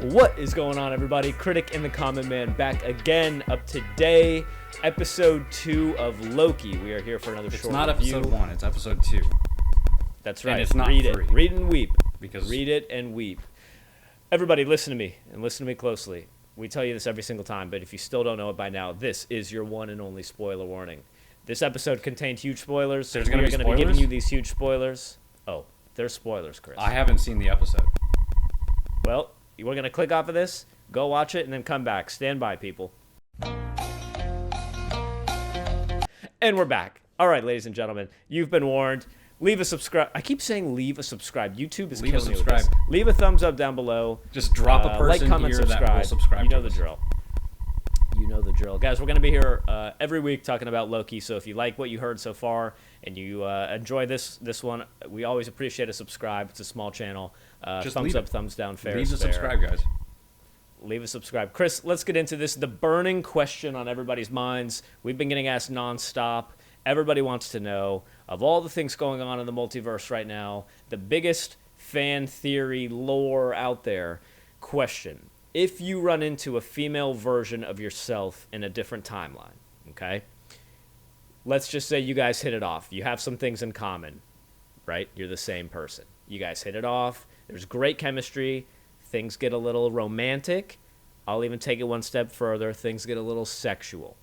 What is going on, everybody? Critic and the Common Man back again, up today, episode 2 of Loki. We are here for another short review. It's not episode 1, it's episode 2. That's right. And it's not Read 3. it. Read and weep. Because Read it and weep. Everybody, listen to me, and listen to me closely. We tell you this every single time, but if you still don't know it by now, this is your one and only spoiler warning. This episode contained huge spoilers. There's going to be spoilers? We're going to be giving you these huge spoilers. Oh, there's spoilers, Chris. I haven't seen the episode. Well, we're going to click off of this, go watch it, and then come back. Stand by, people. And we're back. All right, ladies and gentlemen, you've been warned. Leave a subscribe. I keep saying leave a subscribe. YouTube is killing me with this. Leave a thumbs up down below. Just drop a person like, comment, here subscribe. that will subscribe. You know the drill. You know the drill. Guys, we're going to be here every week talking about Loki, so if you like what you heard so far and you enjoy this one, we always appreciate a subscribe. It's a small channel. Just thumbs up, thumbs down, fair is fair. fair. Subscribe, guys. Leave a subscribe. Chris, let's get into this. The burning question on everybody's minds. We've been getting asked nonstop. Everybody wants to know, of all the things going on in the multiverse right now, the biggest fan theory lore out there, question. If you run into a female version of yourself in a different timeline, okay? Let's just say you guys hit it off. You have some things in common, right? You're the same person. You guys hit it off. There's great chemistry. Things get a little romantic. I'll even take it one step further. Things get a little sexual.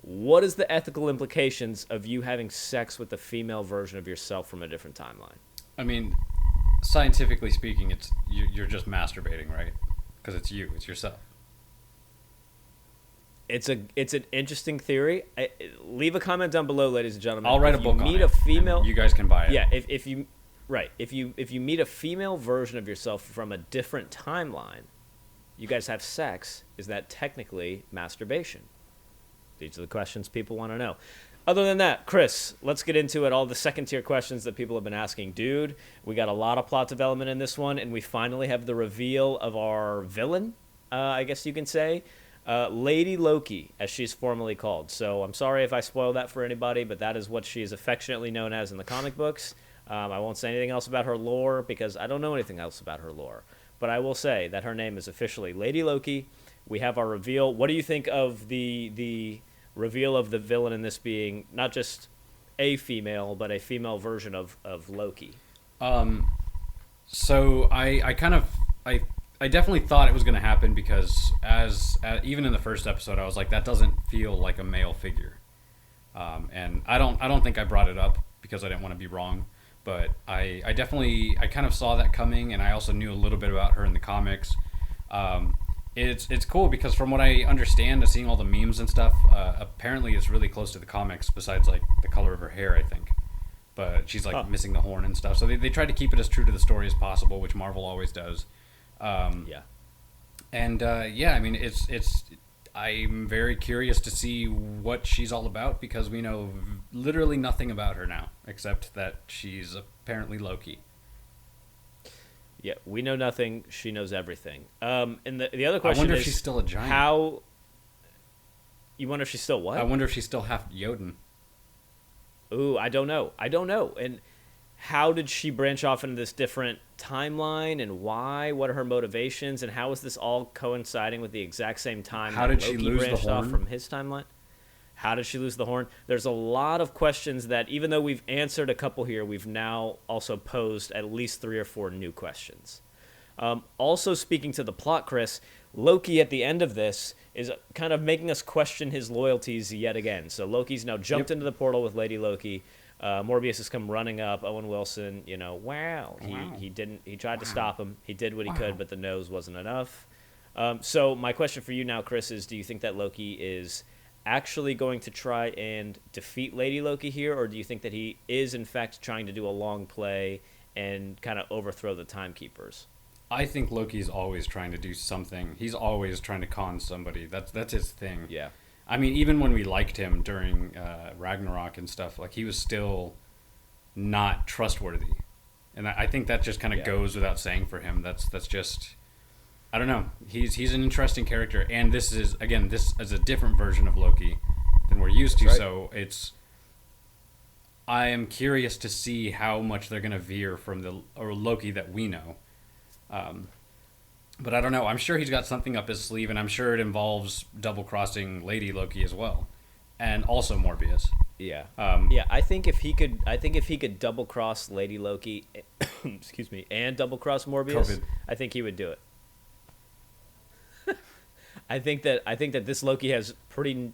What is the ethical implications of you having sex with the female version of yourself from a different timeline? I mean, scientifically speaking, you're just masturbating, right? Because it's you, it's yourself. It's an interesting theory. Leave a comment down below, ladies and gentlemen. I'll write a book on it. Meet a female, you guys can buy it. Yeah, if you meet a female version of yourself from a different timeline, you guys have sex. Is that technically masturbation? These are the questions people want to know. Other than that, Chris, let's get into it. All the second-tier questions that people have been asking. Dude, we got a lot of plot development in this one, and we finally have the reveal of our villain, I guess you can say, Lady Loki, as she's formally called. So I'm sorry if I spoil that for anybody, but that is what she is affectionately known as in the comic books. I won't say anything else about her lore because I don't know anything else about her lore. But I will say that her name is officially Lady Loki. We have our reveal. What do you think of the reveal of the villain in this being not just a female, but a female version of Loki? So I definitely thought it was going to happen because as even in the first episode, I was like, that doesn't feel like a male figure. And I don't think I brought it up because I didn't want to be wrong. But I kind of saw that coming, and I also knew a little bit about her in the comics. It's cool because from what I understand, seeing all the memes and stuff, apparently it's really close to the comics besides like the color of her hair, I think. But she's like missing the horn and stuff. So they tried to keep it as true to the story as possible, which Marvel always does. Yeah. And I mean, I'm very curious to see what she's all about because we know literally nothing about her now except that she's apparently Loki. Yeah, we know nothing. She knows everything. And the other question is, I wonder if she's still a giant. How? You wonder if she's still what? I wonder if she's still half Jotun. Ooh, I don't know. And how did she branch off into this different timeline, and why? What are her motivations, and how is this all coinciding with the exact same time? How did Loki she lose branched the horn? off from his timeline? How did she lose the horn? There's a lot of questions that, even though we've answered a couple here, we've now also posed at least 3 or 4 new questions. Also, speaking to the plot, Chris, Loki at the end of this is kind of making us question his loyalties yet again. So Loki's now jumped into the portal with Lady Loki. Morbius has come running up. Owen Wilson, he tried to stop him. He did what he could, but the nose wasn't enough. So my question for you now, Chris, is do you think that Loki is actually going to try and defeat Lady Loki here, or do you think that he is in fact trying to do a long play and kind of overthrow the timekeepers? I think Loki's always trying to do something. He's always trying to con somebody. That's his thing. Yeah. I mean, even when we liked him during Ragnarok and stuff, like he was still not trustworthy, and I think that just kind of goes without saying for him. That's just, I don't know. He's an interesting character, and this is a different version of Loki than we're used to. Right. So I am curious to see how much they're going to veer from the Loki that we know. But I don't know. I'm sure he's got something up his sleeve, and I'm sure it involves double crossing Lady Loki as well, and also Morbius. Yeah. Yeah. I think if he could double cross Lady Loki, excuse me, and double cross Morbius, COVID. I think he would do it. I think that this Loki has pretty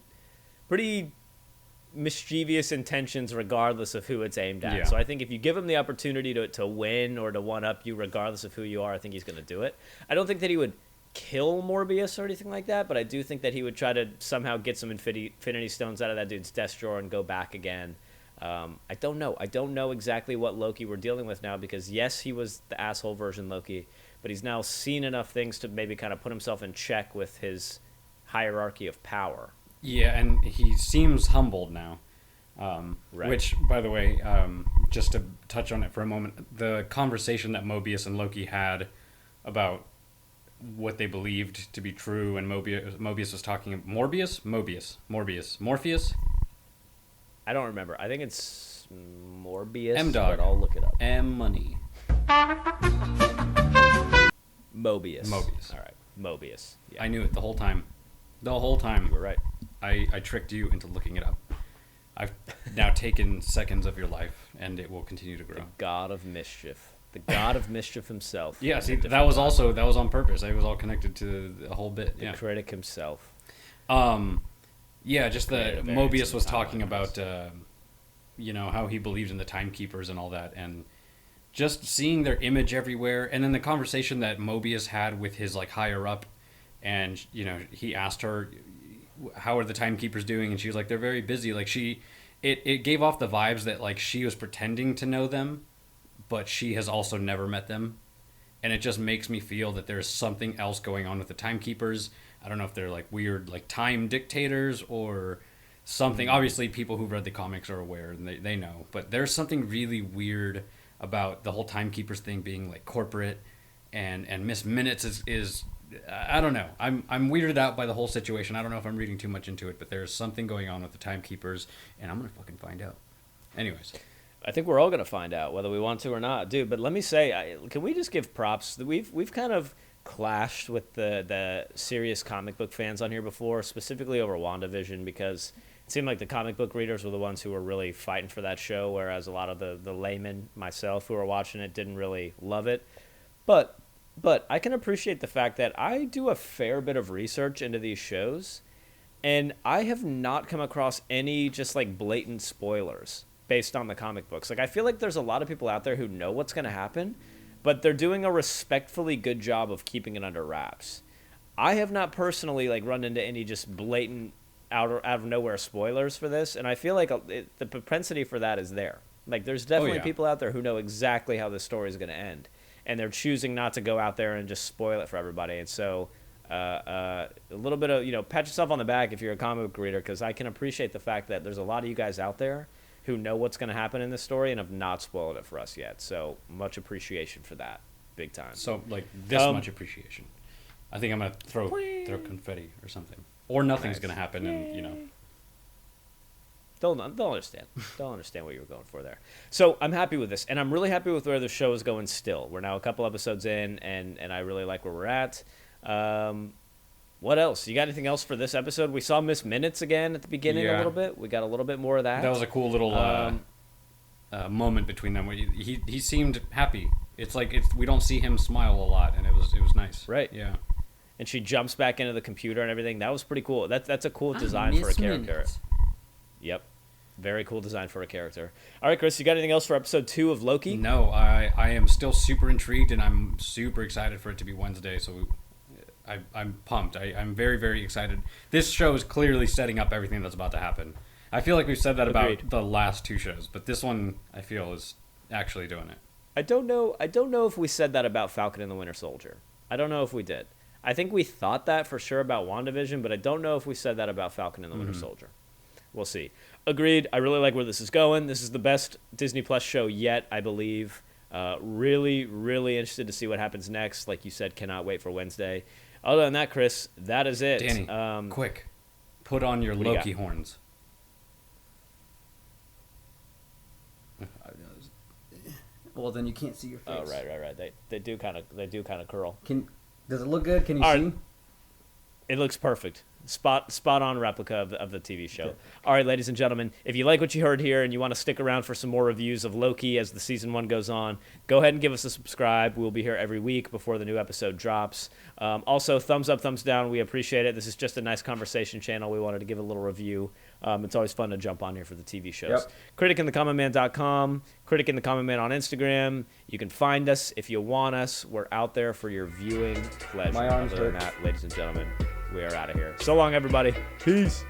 mischievous intentions regardless of who it's aimed at. Yeah. So I think if you give him the opportunity to win or to one up you regardless of who you are, I think he's going to do it. I don't think that he would kill Morbius or anything like that, but I do think that he would try to somehow get some Infinity Stones out of that dude's desk drawer and go back again. I don't know exactly what Loki we're dealing with now, because yes, he was the asshole version Loki, but he's now seen enough things to maybe kind of put himself in check with his hierarchy of power. Yeah, and he seems humbled now. Right. Which, by the way, just to touch on it for a moment, the conversation that Mobius and Loki had about what they believed to be true, and Mobius was talking... Morbius? Morpheus? I don't remember. I think it's Morbius. M-Dog. But I'll look it up. M-Money. Mobius. Mobius. All right. Mobius. Yeah. I knew it the whole time. The whole time. You were right. I tricked you into looking it up. I've now taken seconds of your life, and it will continue to grow. The God of Mischief. The God of Mischief himself. Yeah, see, that was on purpose. It was all connected to the whole bit. The Critic himself. Yeah, just the Mobius was talking about, how he believes in the timekeepers and all that, and just seeing their image everywhere, and then the conversation that Mobius had with his higher up, and he asked her, "How are the timekeepers doing?" And she was like, "They're very busy." It gave off the vibes that she was pretending to know them, but she has also never met them, and it just makes me feel that there's something else going on with the timekeepers. I don't know if they're weird time dictators or something. Obviously, people who've read the comics are aware and they know, but there's something really weird about the whole timekeepers thing being corporate, and Miss Minutes is I don't know. I'm weirded out by the whole situation. I don't know if I'm reading too much into it, but there's something going on with the timekeepers, and I'm gonna fucking find out. Anyways, I think we're all gonna find out whether we want to or not, dude. But let me say, can we just give props? We've kind of clashed with the serious comic book fans on here before, specifically over WandaVision, because it seemed like the comic book readers were the ones who were really fighting for that show, whereas a lot of the laymen, myself, who were watching it didn't really love it. But I can appreciate the fact that I do a fair bit of research into these shows, and I have not come across any just blatant spoilers based on the comic books. I feel like there's a lot of people out there who know what's going to happen, but they're doing a respectfully good job of keeping it under wraps. I have not personally run into any just blatant out of nowhere spoilers for this, and I feel like the propensity for that is there. There's definitely people out there who know exactly how this story is going to end, and they're choosing not to go out there and just spoil it for everybody. And so a little bit of, pat yourself on the back if you're a comic book reader, because I can appreciate the fact that there's a lot of you guys out there who know what's going to happen in this story and have not spoiled it for us yet. So much appreciation for that. Big time. So this much appreciation. I think I'm going to throw confetti or something. Or nothing's going to happen, and Don't understand. Don't understand what you were going for there. So I'm happy with this, and I'm really happy with where the show is going still. We're now a couple episodes in, and I really like where we're at. What else? You got anything else for this episode? We saw Miss Minutes again at the beginning a little bit. We got a little bit more of that. That was a cool little moment between them where he seemed happy. We don't see him smile a lot, and it was nice. Right. Yeah. And she jumps back into the computer and everything. That was pretty cool. That's a cool design for a character. Minutes. Yep. Very cool design for a character. All right, Chris, you got anything else for episode 2 of Loki? No, I am still super intrigued, and I'm super excited for it to be Wednesday, so I'm pumped. I'm very, very excited. This show is clearly setting up everything that's about to happen. I feel like we've said that Agreed. about the last 2 shows, but this one, I feel, is actually doing it. I don't know if we said that about Falcon and the Winter Soldier. I don't know if we did. I think we thought that for sure about WandaVision, but I don't know if we said that about Falcon and the Winter Soldier. We'll see. Agreed. I really like where this is going. This is the best Disney Plus show yet, I believe. Really, really interested to see what happens next. Like you said, cannot wait for Wednesday. Other than that, Chris, that is it. Danny, quick. Put on your Loki horns. Well, then you can't see your face. Oh, right. They do kind of curl. Does it look good? Can you All see? right. It looks perfect. Spot on replica of the TV show. Okay. All right, ladies and gentlemen, if you like what you heard here and you want to stick around for some more reviews of Loki as the season 1 goes on, go ahead and give us a subscribe. We'll be here every week before the new episode drops. Also, thumbs up, thumbs down. We appreciate it. This is just a nice conversation channel. We wanted to give a little review. It's always fun to jump on here for the TV shows. Yep. Criticinthecommonman.com, Critic in the Common Man on Instagram. You can find us if you want us. We're out there for your viewing pleasure. My arms Other than hurt. that, ladies and gentlemen, we are out of here. So long, everybody. Peace.